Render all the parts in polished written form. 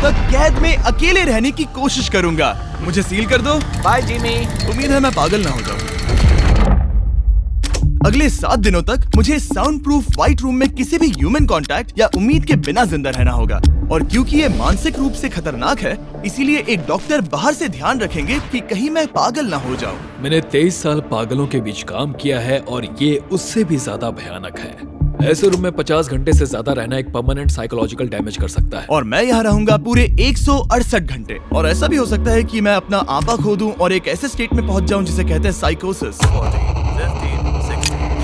तक कैद में अकेले रहने की कोशिश करूंगा। मुझे सील कर दो। Bye Jimmy. उम्मीद है मैं पागल ना हो जाऊं। अगले 7 दिनों तक मुझे साउंड प्रूफ व्हाइट रूम में किसी भी ह्यूमन कांटेक्ट या उम्मीद के बिना जिंदा रहना होगा। और क्योंकि ये मानसिक रूप से खतरनाक है, इसीलिए एक डॉक्टर बाहर से ध्यान रखेंगे कि कहीं मैं पागल ना हो जाऊं। मैंने 23 साल पागलों के बीच काम किया है और ये उससे भी ज्यादा भयानक है। ऐसे रूम में 50 घंटे से ज्यादा रहना एक परमानेंट साइकोलॉजिकल डैमेज कर सकता है। और मैं यहाँ रहूंगा पूरे 168 घंटे। और ऐसा भी हो सकता है कि मैं अपना आपा खो दूं और एक ऐसे स्टेट में पहुंच जाऊं जिसे कहते हैं साइकोसिस।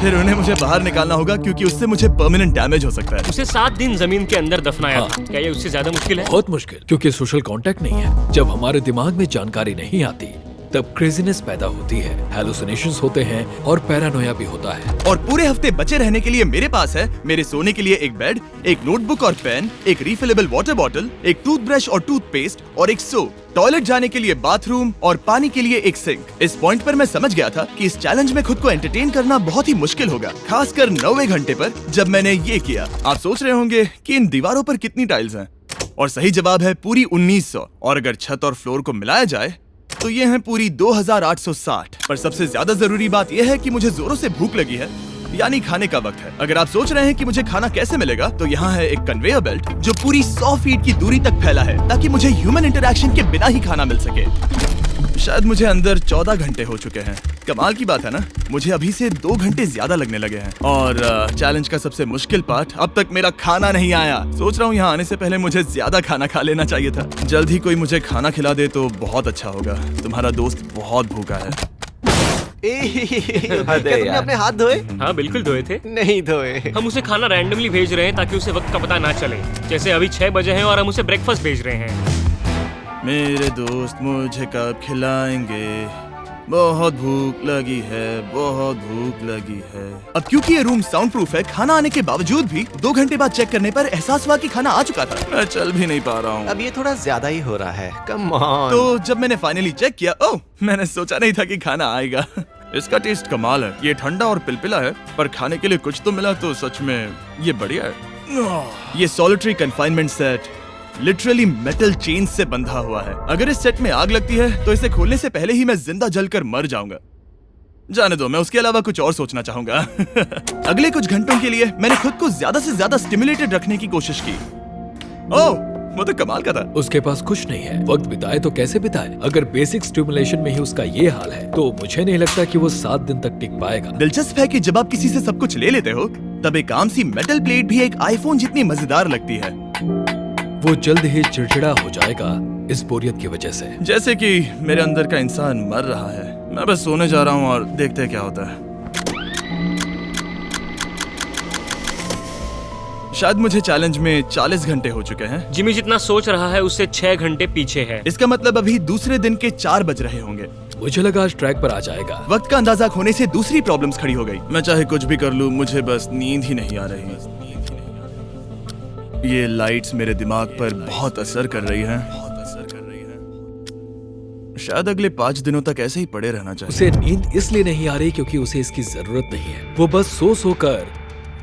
फिर उन्हें मुझे बाहर निकालना होगा क्योंकि उससे मुझे परमानेंट डैमेज हो सकता है। उसे 7 दिन जमीन के अंदर दफनाया हाँ। था। क्या ये उससे ज्यादा मुश्किल है? बहुत मुश्किल, क्योंकि सोशल कांटेक्ट नहीं है। जब हमारे दिमाग में जानकारी नहीं आती तब क्रेजीनेस पैदा होती है, हैलुसिनेशंस होते हैं और पैरानोया भी होता है। और पूरे हफ्ते बचे रहने के लिए मेरे पास है मेरे सोने के लिए एक बेड, एक नोटबुक और पेन, एक रिफिलेबल वाटर बॉटल, एक टूथब्रश और टूथपेस्ट और एक सोप, टॉयलेट जाने के लिए बाथरूम और पानी के लिए एक सिंक। इस पॉइंट पर मैं समझ गया था कि इस चैलेंज में खुद को एंटरटेन करना बहुत ही मुश्किल होगा, खासकर 90वें घंटे पर जब मैंने ये किया। आप सोच रहे होंगे कि इन दीवारों पर कितनी टाइल्स हैं? और सही जवाब है पूरी 1900। और अगर छत और फ्लोर को मिलाया जाए तो ये हैं पूरी 2860। पर सबसे ज्यादा जरूरी बात यह है कि मुझे जोरों से भूख लगी है, यानी खाने का वक्त है। अगर आप सोच रहे हैं कि मुझे खाना कैसे मिलेगा, तो यहाँ है एक कन्वेयर बेल्ट जो पूरी 100 फीट की दूरी तक फैला है ताकि मुझे ह्यूमन इंटरैक्शन के बिना ही खाना मिल सके। शायद मुझे अंदर 14 घंटे हो चुके हैं। कमाल की बात है ना, मुझे अभी से 2 घंटे ज्यादा लगने लगे हैं। और चैलेंज का सबसे मुश्किल पार्ट, अब तक मेरा खाना नहीं आया। सोच रहा हूँ यहाँ आने से पहले मुझे ज्यादा खाना खा लेना चाहिए था। जल्द ही कोई मुझे खाना खिला दे तो बहुत अच्छा होगा। तुम्हारा दोस्त बहुत भूखा है। क्या तुमने अपने हाथ धोए? हाँ बिल्कुल धोए थे। नहीं धोए। हम उसे खाना रैंडमली भेज रहे हैं ताकि उसे वक्त का पता ना चले। जैसे अभी 6 बजे हैं और हम उसे ब्रेकफास्ट भेज रहे हैं। मेरे दोस्त मुझे कब खिलाएंगे? बहुत भूख लगी है, बहुत भूख लगी है। अब क्योंकि ये रूम साउंड प्रूफ है, खाना आने के बावजूद भी 2 घंटे बाद चेक करने पर एहसास हुआ कि खाना आ चुका था। मैं चल भी नहीं पा रहा हूँ। अब ये थोड़ा ज्यादा ही हो रहा है। Come on. तो जब मैंने फाइनली चेक किया, ओह, मैंने सोचा नहीं था कि खाना आएगा। इसका टेस्ट कमाल है। ये ठंडा और पिलपिला है, पर खाने के लिए कुछ तो मिला तो सच में ये बढ़िया है। ये solitary confinement set literally metal chain से बंधा हुआ है। अगर इस सेट में आग लगती है तो इसे खोलने से पहले ही मैं जिंदा जलकर मर जाऊंगा। जाने दो, मैं उसके अलावा कुछ और सोचना चाहूंगा। अगले कुछ घंटों के लिए मैंने खुद को ज्यादा से ज्यादा स्टिमुलेटेड रखने की कोशिश की। ओह, वो तो कमाल का था। उसके पास कुछ नहीं है, वक्त बिताए तो कैसे बिताए? अगर बेसिक स्टिमुलेशन में ही उसका ये हाल है तो मुझे नहीं लगता कि वो 7 दिन तक टिक पाएगा। दिलचस्प है कि जब आप किसी से सब कुछ ले लेते हो, तब एक आम सी मेटल प्लेट भी एक आईफोन जितनी मजेदार लगती है। वो जल्द ही चिड़चिड़ा हो जाएगा इस बोरियत की वजह से। जैसे कि मेरे अंदर का इंसान मर रहा है। मैं बस सोने जा रहा हूँ और देखते हैं क्या होता है। शायद मुझे चैलेंज में 40 घंटे हो चुके हैं। जिमी जितना सोच रहा है उससे 6 घंटे पीछे है। इसका मतलब अभी दूसरे दिन के 4 बज रहे होंगे। मुझे लगा आज ट्रैक पर आ जाएगा। वक्त का अंदाजा खोने से दूसरी प्रॉब्लम्स खड़ी हो गई। मैं चाहे कुछ भी कर लूं, मुझे बस नींद ही नहीं आ रही। ये लाइट्स मेरे दिमाग पर बहुत असर कर रही हैं। शायद अगले 5 दिनों तक ऐसे ही पड़े रहना चाहिए। उसे नींद इसलिए नहीं आ रही क्योंकि उसे इसकी जरूरत नहीं है। वो बस सो कर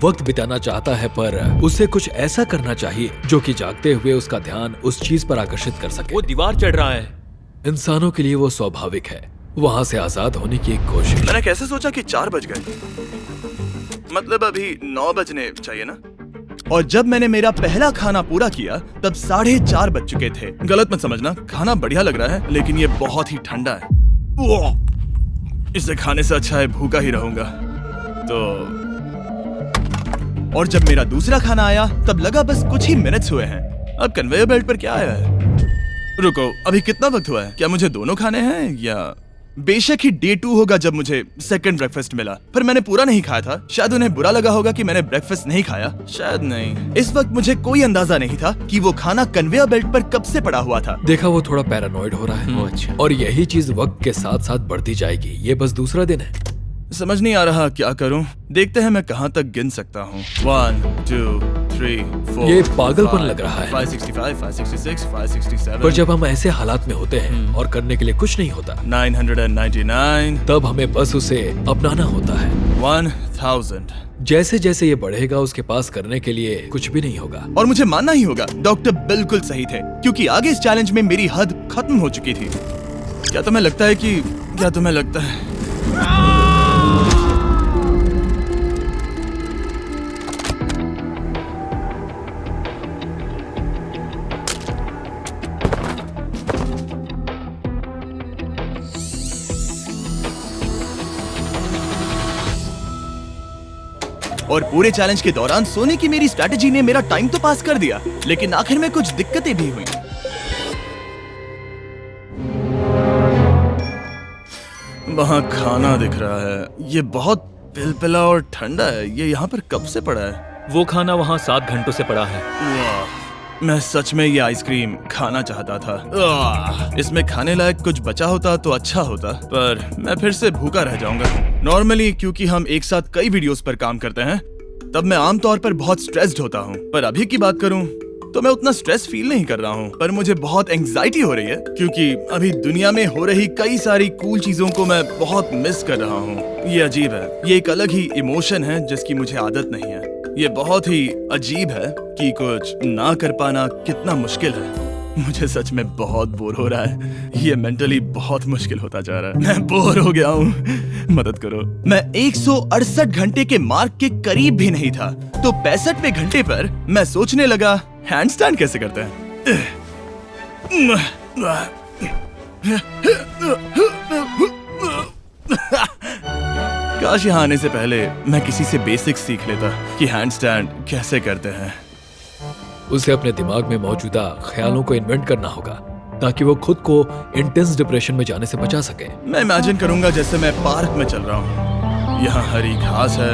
वक्त बिताना चाहता है, पर उसे कुछ ऐसा करना चाहिए जो कि जागते हुए उसका ध्यान उस चीज पर आकर्षित कर सके। वो दीवार चढ़ रहा है। इंसानों के लिए वो स्वाभाविक है, वहाँ से आजाद होने की एक कोशिश। मैंने कैसे सोचा कि 4 बज गए? मतलब अभी 9 बजने चाहिए ना? और जब मैंने मेरा पहला खाना पूरा किया तब 4:30 बज चुके थे। गलत मत समझना, खाना बढ़िया लग रहा है, लेकिन ये बहुत ही ठंडा है। इसे खाने से अच्छा है भूखा ही रहूंगा। तो और जब मेरा दूसरा खाना आया तब लगा बस कुछ ही मिनट्स हुए हैं। अब कन्वेयर बेल्ट पर क्या आया है? रुको, अभी कितना वक्त हुआ है? क्या मुझे दोनों खाने हैं? या बेशक ही डे 2 होगा जब मुझे सेकंड ब्रेकफास्ट मिला, पर मैंने पूरा नहीं खाया था। शायद उन्हें बुरा लगा होगा कि मैंने ब्रेकफास्ट नहीं खाया, शायद नहीं। इस वक्त मुझे कोई अंदाजा नहीं था कि वो खाना कन्वेयर बेल्ट पर कब से पड़ा हुआ था। देखा, वो थोड़ा पैरानॉइड हो रहा है। अच्छा। और यही चीज वक्त के साथ साथ बढ़ती जाएगी। ये बस दूसरा दिन है। समझ नहीं आ रहा क्या करूं। देखते हैं मैं कहां तक गिन सकता हूं। 1 2 3 4 ये पागलपन लग रहा है। 565 566 567 पर जब हम ऐसे हालात में होते हैं और करने के लिए कुछ नहीं होता, 999 तब हमें बस उसे अपनाना होता है। 1000। जैसे जैसे ये बढ़ेगा उसके पास करने के लिए कुछ भी नहीं होगा। और मुझे मानना ही होगा, डॉक्टर बिल्कुल सही थे, क्योंकि आगे इस चैलेंज में मेरी हद खत्म हो चुकी थी। क्या तुम्हें लगता है और पूरे चैलेंज के दौरान सोने की मेरी स्ट्रैटेजी ने मेरा टाइम तो पास कर दिया, लेकिन आखिर में कुछ दिक्कतें भी हुई। वहां खाना दिख रहा है, ये बहुत पिलपिला और ठंडा है। ये यहाँ पर कब से पड़ा है? वो खाना वहाँ 7 घंटों से पड़ा है। वाह, मैं सच में ये आइसक्रीम खाना चाहता था। इसमें खाने लायक कुछ बचा होता तो अच्छा होता, पर मैं फिर से भूखा रह जाऊंगा। नॉर्मली क्योंकि हम एक साथ कई वीडियोस पर काम करते हैं, तब मैं आमतौर पर बहुत स्ट्रेस्ड होता हूँ। पर अभी की बात करूँ तो मैं उतना स्ट्रेस फील नहीं कर रहा हूँ, पर मुझे बहुत एंजाइटी हो रही है, क्योंकि अभी दुनिया में हो रही कई सारी कूल चीजों को मैं बहुत मिस कर रहा हूँ। ये अजीब है, ये एक अलग ही इमोशन है जिसकी मुझे आदत नहीं है। ये बहुत ही अजीब है कि कुछ ना कर पाना कितना मुश्किल है। मुझे सच में बहुत बोर हो रहा है। ये मेंटली बहुत मुश्किल होता जा रहा है। मैं बोर हो गया हूँ, मदद करो। मैं 168 घंटे के मार्क के करीब भी नहीं था, तो 65वें घंटे पर मैं सोचने लगा, हैंडस्टैंड कैसे करते हैं। काश यहाँ आने से पहले मैं किसी से बेसिक्स सीख लेता कि हैंडस्टैंड कैसे करते हैं। उसे अपने दिमाग में मौजूदा ख्यालों को इन्वेंट करना होगा ताकि वो खुद को इंटेंस डिप्रेशन में जाने से बचा सके। मैं इमेजिन करूंगा जैसे मैं पार्क में चल रहा हूँ, यहाँ हरी घास है,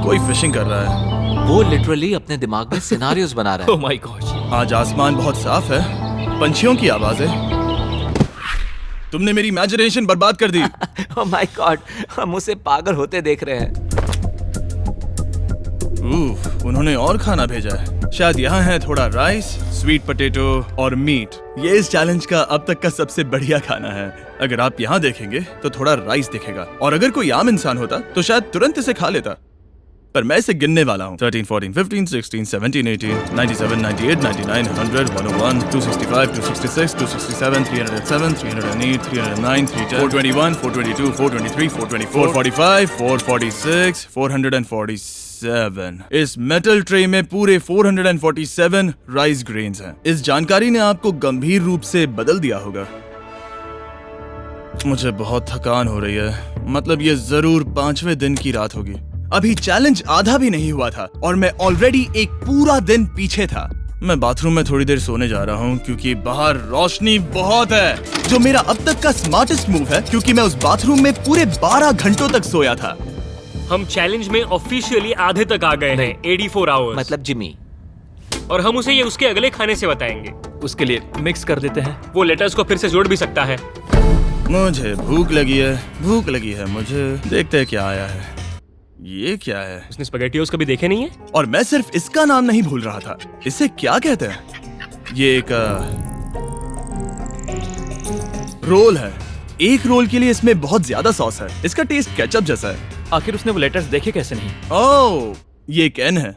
कोई फिशिंग कर रहा है। वो लिटरली अपने दिमाग में सिनारियोस बना रहा ओह है। My God. आज आसमान बहुत साफ है, पंछियों की आवाजें। तुमने मेरी इमेजिनेशन बर्बाद कर दी। ओह माय गॉड, हम उसे पागल होते देख रहे हैं। उन्होंने और खाना भेजा है। शायद यहाँ है थोड़ा राइस, स्वीट पोटैटो और मीट। ये इस चैलेंज का अब तक का सबसे बढ़िया खाना है। अगर आप यहाँ देखेंगे तो थोड़ा राइस दिखेगा, और अगर कोई आम इंसान होता तो शायद तुरंत इसे खा लेता, पर मैं इसे गिनने वाला हूँ। 13, 14, 15, 16, 17, 18, 97, 98, 99, 100, 101, 265, 266, 267, 307, 308, 309, 310, 421, 422, 423, 424, 445, 446, 447। इस मेटल ट्रे में पूरे 447 राइस ग्रेन्स हैं। इस जानकारी ने आपको गंभीर रूप से बदल दिया होगा। मुझे बहुत थकान हो रही है, मतलब ये जरूर 5वें दिन की रात होगी। अभी चैलेंज आधा भी नहीं हुआ था और मैं ऑलरेडी एक पूरा दिन पीछे था। मैं बाथरूम में थोड़ी देर सोने जा रहा हूँ क्योंकि बाहर रोशनी बहुत है, जो मेरा अब तक का स्मार्टेस्ट मूव है, क्योंकि मैं उस बाथरूम में पूरे 12 घंटों तक सोया था। हम चैलेंज में ऑफिशियली आधे तक आ गए हैं, 84 आवर्स। मतलब जिमी। और हम उसे ये उसके अगले खाने से बताएंगे। उसके लिए मिक्स कर देते हैं। वो लेटर्स को फिर से जोड़ भी सकता है। मुझे भूख लगी है मुझे। देखते हैं क्या आया है। ये क्या है? उसने स्पैगेटियोस कभी देखे नहीं है? और मैं सिर्फ इसका नाम नहीं भूल रहा था। इसे क्या कहते हैं? ये एक रोल है। एक रोल के लिए इसमें बहुत ज्यादा सॉस है। इसका टेस्ट केचप जैसा है। आखिर उसने वो लेटर्स देखे कैसे नहीं? ओह, ये कैन है।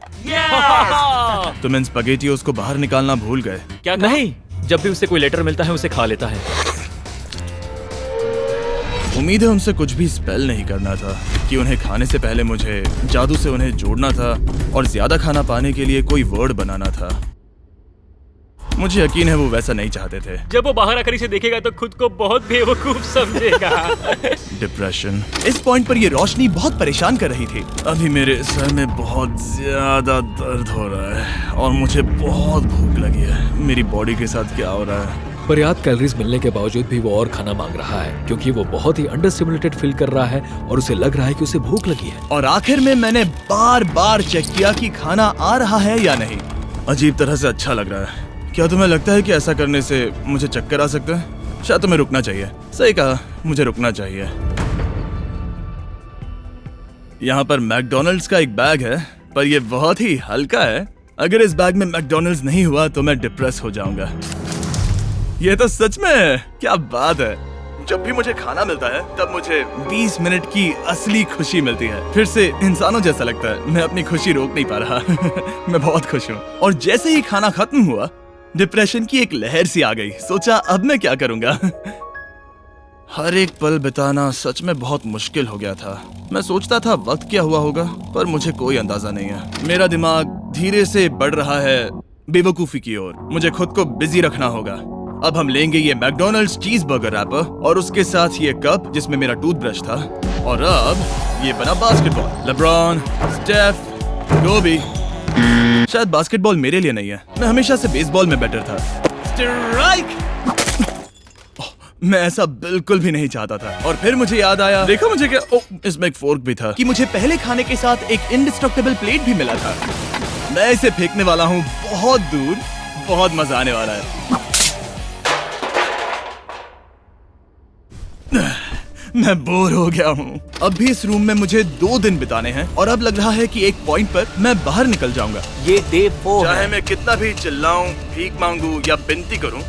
तुम इन स्पैगेटियोस को बाहर निकालना भूल गए। क्या कहा? नहीं, जब भी उसे कोई लेटर मिलता है उसे खा लेता है। उम्मीद है उनसे कुछ भी स्पेल नहीं करना था, कि उन्हें खाने से पहले मुझे जादू से उन्हें जोड़ना था और ज्यादा खाना पाने के लिए कोई वर्ड बनाना था। मुझे यकीन है वो वैसा नहीं चाहते थे। जब वो बाहर आकर इसे देखेगा तो खुद को बहुत बेवकूफ समझेगा। डिप्रेशन। इस पॉइंट पर ये रोशनी बहुत परेशान कर रही थी। अभी मेरे सर में बहुत ज्यादा दर्द हो रहा है और मुझे बहुत भूख लगी है। मेरी बॉडी के साथ क्या हो रहा है? पर्याप्त कैलोरीज मिलने के बावजूद भी वो और खाना मांग रहा है, क्योंकि वो बहुत ही अंडर स्टिमुलेटेड फील कर रहा है और उसे लग रहा है कि उसे भूख लगी है। और आखिर में मैंने बार बार चेक किया कि खाना आ रहा है या नहीं। अजीब तरह से अच्छा लग रहा है। क्या तुम्हें लगता है कि ऐसा करने से मुझे चक्कर आ सकता है? शायद तुम्हें रुकना चाहिए। सही कहा, मुझे रुकना चाहिए। यहाँ पर मैकडोनल्ड्स का एक बैग है, पर ये बहुत ही हल्का है। अगर इस बैग में मैकडोनल्ड्स नहीं हुआ तो मैं डिप्रेस हो जाऊंगा। ये तो सच में है, क्या बात है। जब भी मुझे खाना मिलता है तब मुझे 20 मिनट की असली खुशी मिलती है। फिर से इंसानों जैसा लगता है, मैं अपनी खुशी रोक नहीं पा रहा। मैं बहुत खुश हूँ। और जैसे ही खाना खत्म हुआ, डिप्रेशन की एक लहर सी आ गई। सोचा अब मैं क्या करूंगा। हर एक पल बिताना सच में बहुत मुश्किल हो गया था। मैं सोचता था वक्त क्या हुआ होगा, पर मुझे कोई अंदाजा नहीं है। मेरा दिमाग धीरे से बढ़ रहा है बेवकूफी की ओर। मुझे खुद को बिजी रखना होगा। अब हम लेंगे ये मैकडोनल्ड्स चीज बर्गर रैपर और उसके साथ ये कप जिसमें मेरा टूथब्रश था, और अब ये बना बास्केटबॉल। लेब्रॉन, स्टेफ, कोबी। शायद बास्केटबॉल मेरे लिए नहीं है, मैं हमेशा से बेसबॉल में बेटर था। स्ट्राइक! मैं ऐसा बिल्कुल भी नहीं चाहता था। और फिर मुझे याद आया, देखो मुझे क्या, इसमें एक फोर्क भी था, कि मुझे पहले खाने के साथ एक इंडिस्ट्रक्टेबल प्लेट भी मिला था। मैं इसे फेंकने वाला हूँ बहुत दूर। बहुत मजा आने वाला है। मैं बोर हो गया हूँ। अब भी इस रूम में मुझे 2 दिन बिताने हैं और अब लग रहा है कि एक पॉइंट पर मैं बाहर निकल जाऊंगा। ये डे 4 चाहे है मैं कितना भी चिल्लाऊं, भीख मांगू या विनती करूं,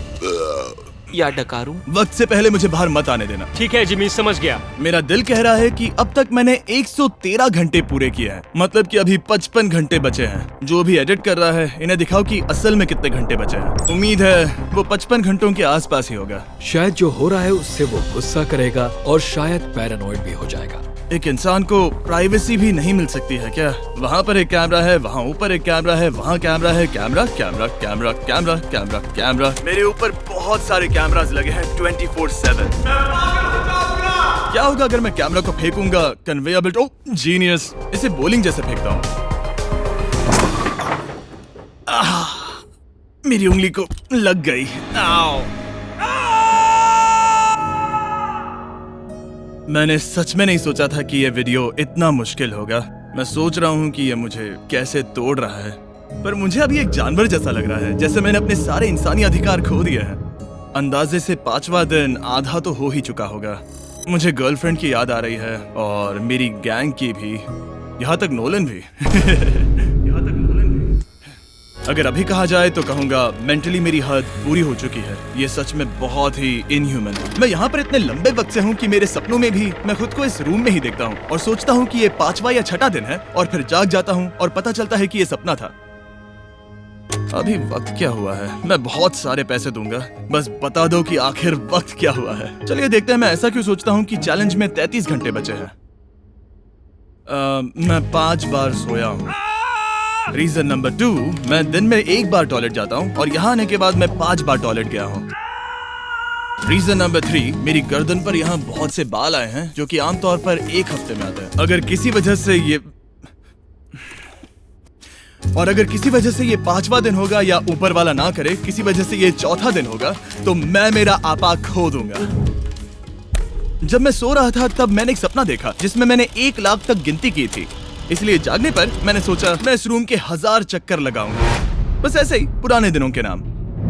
या डकारूं। वक्त से पहले मुझे बाहर मत आने देना। ठीक है जिमी, समझ गया। मेरा दिल कह रहा है कि अब तक मैंने 113 घंटे पूरे किए हैं। मतलब कि अभी 55 घंटे बचे हैं। जो भी एडिट कर रहा है, इन्हें दिखाओ कि असल में कितने घंटे बचे हैं। उम्मीद है वो 55 घंटों के आसपास ही होगा। शायद जो हो रहा है उससे वो गुस्सा करेगा और शायद पैरानॉइड भी हो जाएगा। एक इंसान को प्राइवेसी भी नहीं मिल सकती है क्या? वहाँ पर एक कैमरा है, वहाँ ऊपर एक कैमरा है, वहाँ कैमरा है, camera camera camera camera camera camera. मेरे ऊपर बहुत सारे कैमरास लगे हैं 24/7। क्या होगा अगर मैं कैमरा को फेंकूंगा? Conveyor belt. ओह जीनियस, इसे बॉलिंग जैसे फेंकता हूँ। मेरी उंगली को लग गई। आओ। मैंने सच में नहीं सोचा था कि ये वीडियो इतना मुश्किल होगा। मैं सोच रहा हूँ कि ये मुझे कैसे तोड़ रहा है, पर मुझे अभी एक जानवर जैसा लग रहा है, जैसे मैंने अपने सारे इंसानी अधिकार खो दिए हैं। अंदाजे से 5वां दिन आधा तो हो ही चुका होगा। मुझे गर्लफ्रेंड की याद आ रही है और मेरी गैंग की भी, यहाँ तक नोलन भी। यहाँ तक नोलन भी। अगर अभी कहा जाए तो कहूंगा मेंटली मेरी हद पूरी हो चुकी है। ये सच में बहुत ही इनह्यूमन है। मैं यहाँ पर इतने लंबे वक्त से हूँ कि मेरे सपनों में भी मैं खुद को इस रूम में ही देखता हूँ और सोचता हूँ कि ये 5वां या 6वां दिन है, और फिर जाग जाता हूँ और पता चलता है कि ये सपना था। अभी वक्त क्या हुआ है? मैं बहुत सारे पैसे दूंगा, बस बता दो कि आखिर वक्त क्या हुआ है। चलिए देखते हैं मैं ऐसा क्यों सोचता हूँ कि चैलेंज में 33 घंटे बचे हैं। मैं 5 बार सोया हूँ। रीजन नंबर 2, मैं दिन में 1 बार टॉयलेट जाता हूँ और यहाँ आने के बाद मैं 5 बार टॉयलेट गया हूँ। रीजन नंबर 3, मेरी गर्दन पर यहाँ बहुत से बाल आए हैं जो कि आमतौर पर 1 हफ्ते में आते हैं। अगर किसी वजह से ये 5वां दिन होगा या ऊपर वाला ना करे, किसी वजह से ये 4था दिन होगा, तो मैं मेरा आपा खो दूंगा। जब मैं सो रहा था तब मैंने एक सपना देखा जिसमें मैंने 1 लाख तक गिनती की थी। इसलिए जागने पर मैंने सोचा मैं इस रूम के 1000 चक्कर लगाऊंगा, बस ऐसे ही पुराने दिनों के नाम।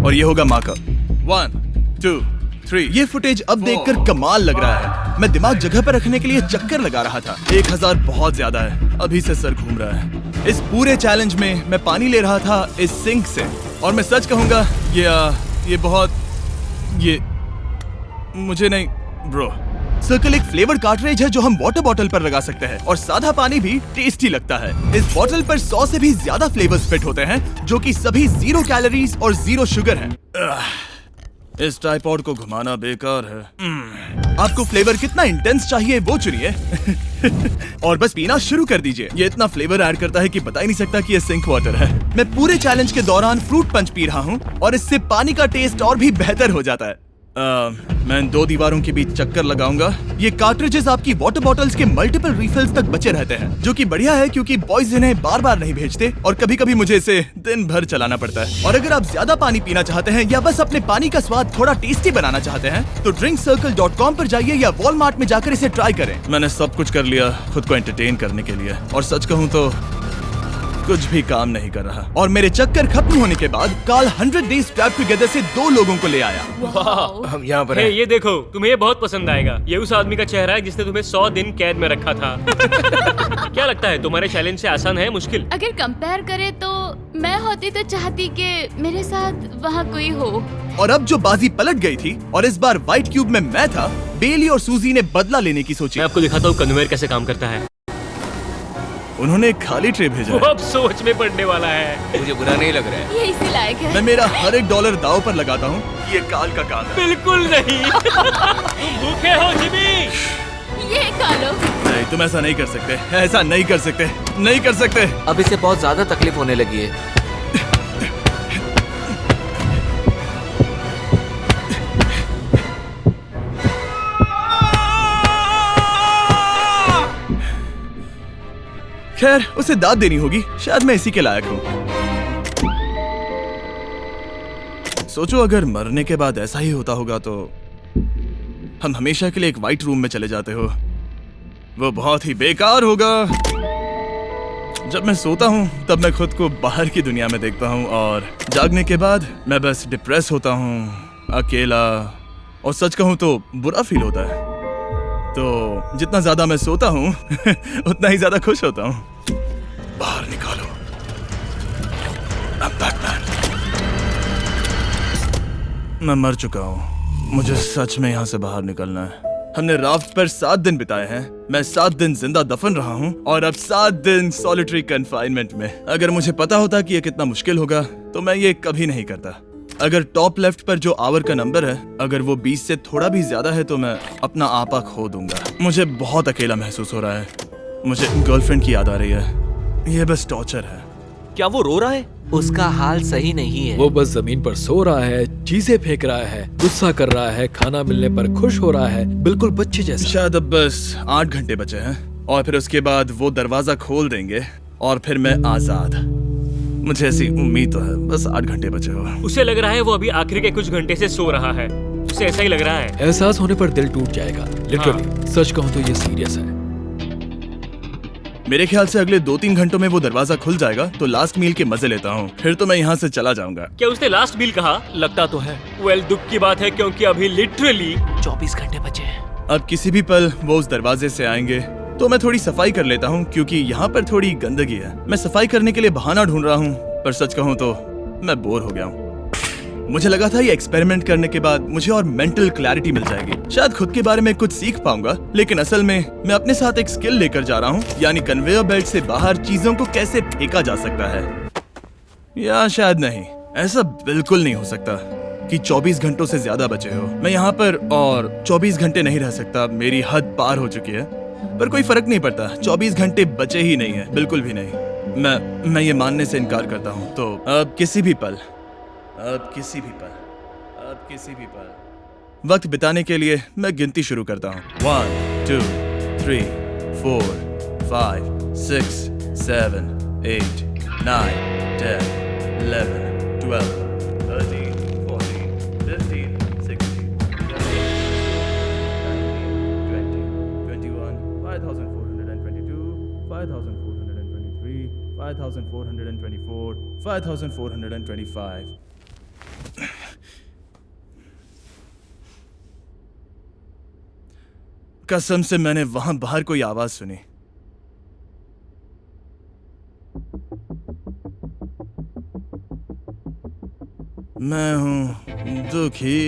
और ये होगा माँ का 1 2 3। ये फुटेज अब देखकर कमाल लग रहा है। मैं दिमाग जगह पर रखने के लिए चक्कर लगा रहा था। 1000 बहुत ज्यादा है। अभी से सर घूम रहा है। इस पूरे चैलेंज में मैं पानी ले रहा था इस सिंक से, और मैं सच कहूंगा ये मुझे नहीं ब्रो। सर्कल एक फ्लेवर कार्ट्रिज है जो हम वाटर बॉटल पर लगा सकते हैं, और सादा पानी भी टेस्टी लगता है। इस बॉटल पर 100 से भी ज्यादा फ्लेवर्स फिट होते हैं, जो कि सभी 0 कैलोरीज और 0 शुगर हैं। इस ट्राइपॉड को घुमाना बेकार है। आपको फ्लेवर कितना इंटेंस चाहिए वो चुनिए और बस पीना शुरू कर दीजिए। ये इतना फ्लेवर ऐड करता है कि बता ही नहीं सकता कि ये सिंक वाटर है। मैं पूरे चैलेंज के दौरान फ्रूट पंच पी रहा हूँ और इससे पानी का टेस्ट और भी बेहतर हो जाता है। मैं इन 2 दीवारों के बीच चक्कर लगाऊंगा। ये कार्ट्रिजेस आपकी वाटर बॉटल्स के मल्टीपल रिफिल्स तक बचे रहते हैं, जो कि बढ़िया है क्योंकि बॉयज इन्हें बार बार नहीं भेजते और कभी कभी मुझे इसे दिन भर चलाना पड़ता है। और अगर आप ज्यादा पानी पीना चाहते हैं या बस अपने पानी का स्वाद थोड़ा टेस्टी बनाना चाहते हैं तो drinkcircle.com पर जाइए या वॉलमार्ट में जाकर इसे ट्राई करें। मैंने सब कुछ कर लिया खुद को एंटरटेन करने के लिए, और सच कहूँ तो कुछ भी काम नहीं कर रहा और मेरे चक्कर खत्म होने के बाद काल 100 डेज ट्रैप टुगेदर से 2 लोगों को ले आया। हम यहाँ पर हे, हैं। ये देखो, तुम्हें ये बहुत पसंद आएगा। ये उस आदमी का चेहरा है जिसने तुम्हें 100 दिन कैद में रखा था। क्या लगता है तुम्हारे चैलेंज से आसान है मुश्किल? अगर कंपेयर करे तो मैं होती तो चाहती कि मेरे साथ वहाँ कोई हो। और अब जो बाजी पलट गई थी और इस बार व्हाइट क्यूब में मैं था, बेली और सूजी ने बदला लेने की सोची। मैं आपको दिखाता हूँ कन्वेयर कैसे काम करता है। उन्होंने एक खाली ट्रे भेजा वो है। अब सोच में पड़ने वाला है। मुझे बुरा नहीं लग रहा है। ये इसी लायक है। मैं मेरा हर एक डॉलर दाव पर लगाता हूँ। ये काल का काम है। बिल्कुल नहीं। तुम भूखे हो जिमी। ये खा लो। नहीं, तुम ऐसा नहीं कर सकते, ऐसा नहीं कर सकते, नहीं कर सकते। अब इसे बहुत ज्यादा तकलीफ होने लगी है। खैर, उसे दाद देनी होगी। शायद मैं इसी के लायक हूँ। सोचो अगर मरने के बाद ऐसा ही होता होगा तो हम हमेशा के लिए एक व्हाइट रूम में चले जाते हो। वो बहुत ही बेकार होगा। जब मैं सोता हूँ तब मैं खुद को बाहर की दुनिया में देखता हूँ और जागने के बाद मैं बस डिप्रेस होता हूँ, अकेला, और सच कहूँ तो बुरा फील होता है। तो जितना ज्यादा मैं सोता हूँ उतना ही ज्यादा खुश होता हूँ। बाहर निकालो। I'm Batman। मैं मर चुका हूँ। मुझे सच में यहाँ से बाहर निकलना है। हमने राफ्ट पर 7 दिन बिताए हैं। मैं 7 दिन जिंदा दफन रहा हूँ और अब 7 दिन सॉलिटरी कन्फाइनमेंट में। अगर मुझे पता होता कि ये कितना मुश्किल होगा तो मैं ये कभी नहीं करता। अगर टॉप लेफ्ट पर जो आवर का नंबर है, अगर वो 20 से थोड़ा भी ज्यादा है तो मैं अपना आपा खो दूंगा। मुझे बहुत अकेला महसूस हो रहा है। मुझे गर्लफ्रेंड की याद आ रही है। ये बस टॉर्चर है। क्या वो रो रहा है? उसका हाल सही नहीं है। वो बस जमीन पर सो रहा है, चीजें फेंक रहा है, गुस्सा कर रहा है, खाना मिलने पर खुश हो रहा है, बिल्कुल बच्चे जैसा। शायद अब बस 8 घंटे बचे हैं और फिर उसके बाद वो दरवाजा खोल देंगे और फिर मैं आजाद। मुझे ऐसी उम्मीद तो है। बस 8 घंटे बचे हो। उसे लग रहा है वो अभी आखिरी के कुछ घंटे से सो रहा है। उसे ऐसा ही लग रहा है। एहसास होने पर दिल टूट जाएगा। लिटरली, सच कहूँ तो ये सीरियस है। मेरे ख्याल से अगले 2-3 घंटों में वो दरवाजा खुल जाएगा तो लास्ट मील के मजे लेता हूँ। फिर तो मैं यहाँ से चला जाऊंगा। क्या उसने लास्ट मील कहा? लगता तो है। वेल, दुख की बात है क्योंकि अभी लिटरली 24 घंटे बचे हैं। अब किसी भी पल वो उस दरवाजे से आएंगे तो मैं थोड़ी सफाई कर लेता हूँ क्योंकि यहाँ पर थोड़ी गंदगी है। मैं सफाई करने के लिए बहाना ढूंढ रहा हूँ, पर सच कहूँ तो मैं बोर हो गया हूँ। मुझे लगा था ये एक्सपेरिमेंट करने के बाद मुझे और मेंटल क्लैरिटी मिल जाएगी, शायद खुद के बारे में कुछ सीख पाऊंगा। लेकिन असल में मैं अपने साथ एक स्किल लेकर जा रहा हूँ, यानी कन्वेयर बेल्ट से बाहर चीजों को कैसे फेंका जा सकता है। या शायद नहीं, ऐसा बिल्कुल नहीं हो सकता कि 24 घंटों से ज्यादा बचे हो। मैं यहाँ पर और 24 घंटे नहीं रह सकता। मेरी हद पार हो चुकी है, पर कोई फर्क नहीं पड़ता। 24 घंटे बचे ही नहीं है, बिल्कुल भी नहीं। मैं ये मानने से इनकार करता हूँ। तो अब किसी भी पल वक्त बिताने के लिए मैं गिनती शुरू करता हूँ। 1 2 3 4 5 6 7 8 9 10 11 12 13 14 15 16 17 18 19 20 21 5422 5423 5424 5425। कसम से मैंने वहां बाहर कोई आवाज सुनी। मैं हूं दुखी,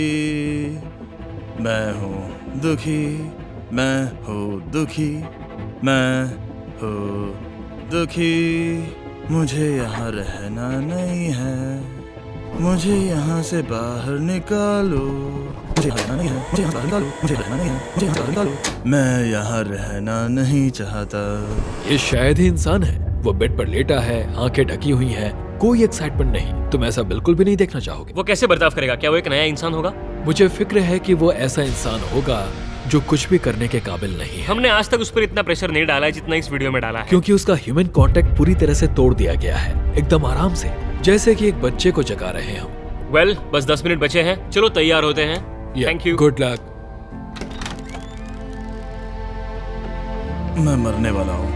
मैं हूं दुखी, मैं हूं दुखी, मैं हूं दुखी। मुझे यहाँ रहना नहीं है, मुझे यहाँ से बाहर निकालो। मुझे रहना नहीं है, मुझे यहाँ से बाहर निकालो। मुझे रहना नहीं है, मुझे यहाँ से बाहर निकालो। मैं यहाँ रहना नहीं चाहता। ये शायद ही इंसान है। वो बेड पर लेटा है, आंखें ढकी हुई हैं, कोई एक्साइटमेंट नहीं। तुम ऐसा बिल्कुल भी नहीं देखना चाहोगे। वो कैसे बर्ताव करेगा? क्या वो एक नया इंसान होगा? मुझे फिक्र है कि वो ऐसा इंसान होगा जो कुछ भी करने के काबिल नहीं है, हमने आज तक उस पर इतना प्रेशर नहीं डाला है जितना इस वीडियो में डाला है। क्योंकि उसका ह्यूमन कांटेक्ट पूरी तरह से तोड़ दिया गया है, एकदम आराम से, जैसे कि एक बच्चे को जगा रहे हो। वेल, बस 10 मिनट बचे हैं। चलो तैयार होते हैं। Thank you. Good luck. मैं मरने वाला हूँ।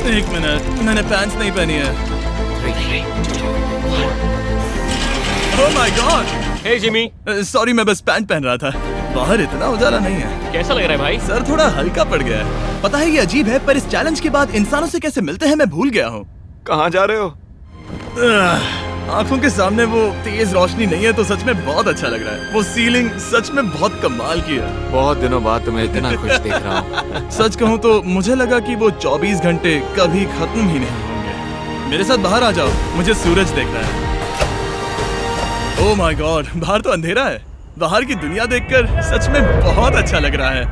एक मिनट, मैंने पैंट्स नहीं पहनी है। Oh my God, hey Jimmy, sorry मैं बस पैंट पहन रहा था। बाहर इतना उजाला नहीं है। कैसा लग रहा है भाई? सर थोड़ा हल्का पड़ गया है। पता है ये अजीब है, पर इस चैलेंज के बाद इंसानों से कैसे मिलते हैं मैं भूल गया हूँ। कहाँ जा रहे हो? आंखों के सामने वो तेज रोशनी नहीं है तो सच में बहुत अच्छा लग रहा है। वो सीलिंग सच में बहुत कमाल की है। बहुत दिनों बाद तुम्हें इतना खुश देख रहा हूँ। सच कहूँ तो मुझे लगा कि वो 24 घंटे कभी खत्म ही नहीं होंगे। मेरे साथ बाहर आ जाओ, मुझे सूरज देखना है। ओह माय गॉड, बाहर तो अंधेरा है। बाहर की दुनिया देखकर सच में बहुत अच्छा लग रहा है।